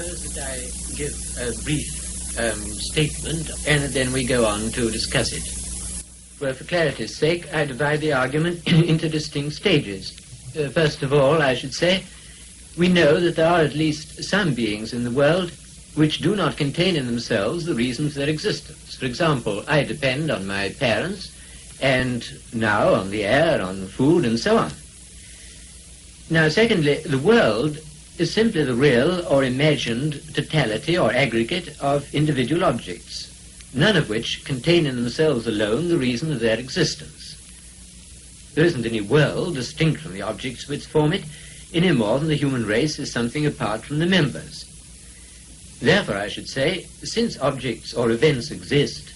Suppose that I give a brief statement, and then we go on to discuss it. Well, for clarity's sake, I divide the argument into distinct stages. First of all, I should say, we know that there are at least some beings in the world which do not contain in themselves the reason for their existence. For example, I depend on my parents, and now on the air, on food, and so on. Now, secondly, the world is simply the real or imagined totality or aggregate of individual objects, none of which contain in themselves alone the reason of their existence. There isn't any world distinct from the objects which form it, any more than the human race is something apart from the members. Therefore, I should say, since objects or events exist,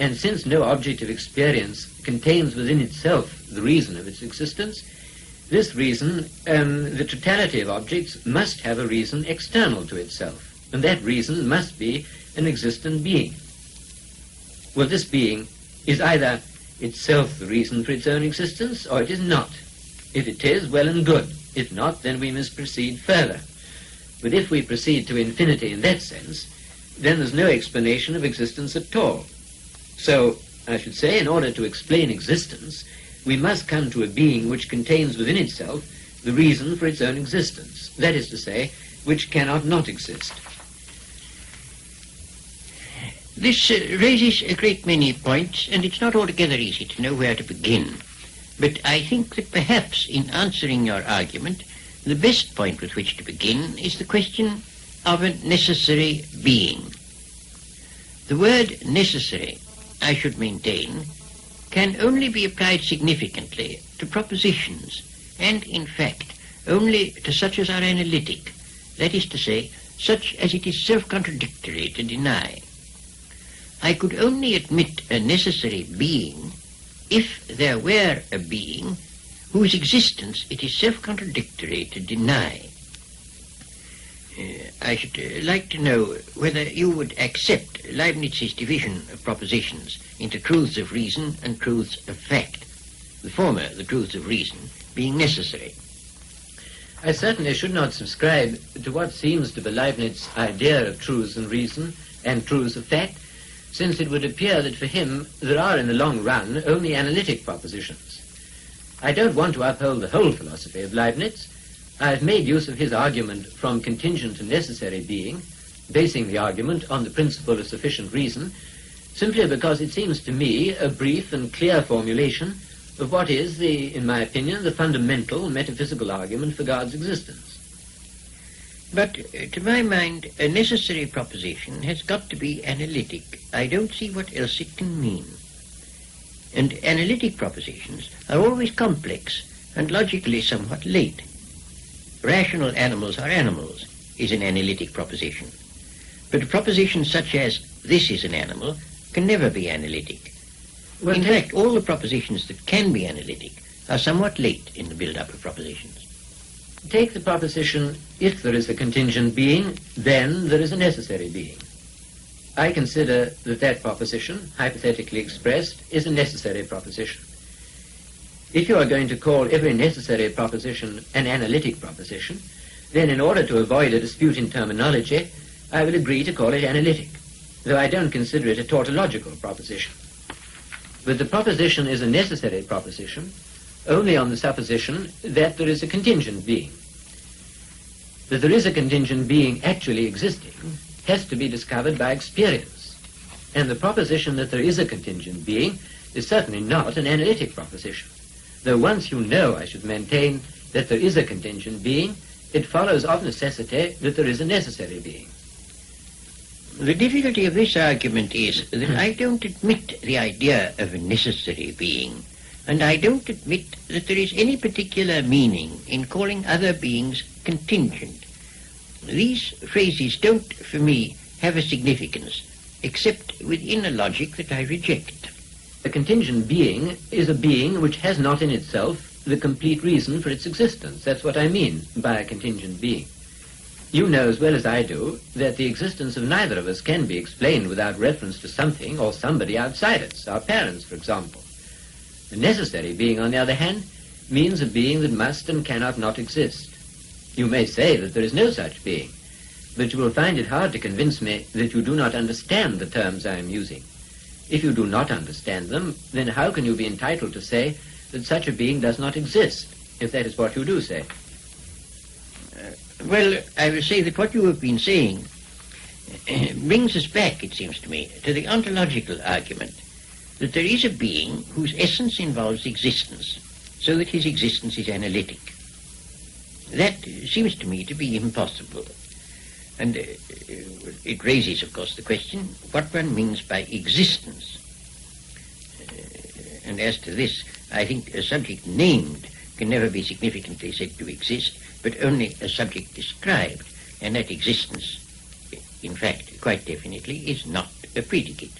and since no object of experience contains within itself the reason of its existence, this reason, the totality of objects, must have a reason external to itself, and that reason must be an existent being. Well, this being is either itself the reason for its own existence, or it is not. If it is, well and good. If not, then we must proceed further. But if we proceed to infinity in that sense, then there's no explanation of existence at all. So, I should say, in order to explain existence, we must come to a being which contains within itself the reason for its own existence. That is to say, which cannot not exist. This raises a great many points, and it's not altogether easy to know where to begin. But I think that perhaps in answering your argument, the best point with which to begin is the question of a necessary being. The word necessary, I should maintain, can only be applied significantly to propositions, and in fact only to such as are analytic, that is to say, such as it is self-contradictory to deny. I could only admit a necessary being if there were a being whose existence it is self-contradictory to deny. I should like to know whether you would accept Leibniz's division of propositions into truths of reason and truths of fact, the former, the truths of reason, being necessary. I certainly should not subscribe to what seems to be Leibniz's idea of truths and reason and truths of fact, since it would appear that for him there are in the long run only analytic propositions. I don't want to uphold the whole philosophy of Leibniz. I've made use of his argument from contingent to necessary being, basing the argument on the principle of sufficient reason, simply because it seems to me a brief and clear formulation of what is, in my opinion, the fundamental metaphysical argument for God's existence. But to my mind, a necessary proposition has got to be analytic. I don't see what else it can mean. And analytic propositions are always complex and logically somewhat late. Rational animals are animals is an analytic proposition. But a proposition such as this is an animal can never be analytic. Well, in fact, all the propositions that can be analytic are somewhat late in the build-up of propositions. Take the proposition, if there is a contingent being, then there is a necessary being. I consider that that proposition, hypothetically expressed, is a necessary proposition. If you are going to call every necessary proposition an analytic proposition, then in order to avoid a dispute in terminology, I will agree to call it analytic, though I don't consider it a tautological proposition. But the proposition is a necessary proposition only on the supposition that there is a contingent being. That there is a contingent being actually existing has to be discovered by experience. And the proposition that there is a contingent being is certainly not an analytic proposition. Though once you know, I should maintain, that there is a contingent being, it follows of necessity that there is a necessary being. The difficulty of this argument is that I don't admit the idea of a necessary being, and I don't admit that there is any particular meaning in calling other beings contingent. These phrases don't, for me, have a significance, except within a logic that I reject. A contingent being is a being which has not in itself the complete reason for its existence. That's what I mean by a contingent being. You know as well as I do that the existence of neither of us can be explained without reference to something or somebody outside us, our parents, for example. A necessary being, on the other hand, means a being that must and cannot not exist. You may say that there is no such being, but you will find it hard to convince me that you do not understand the terms I am using. If you do not understand them, then how can you be entitled to say that such a being does not exist, if that is what you do say? Well, I will say that what you have been saying brings us back, it seems to me, to the ontological argument that there is a being whose essence involves existence, so that his existence is analytic. That seems to me to be impossible. And it raises, of course, the question what one means by existence. And as to this, I think a subject named can never be significantly said to exist, but only a subject described, and that existence, in fact, quite definitely, is not a predicate.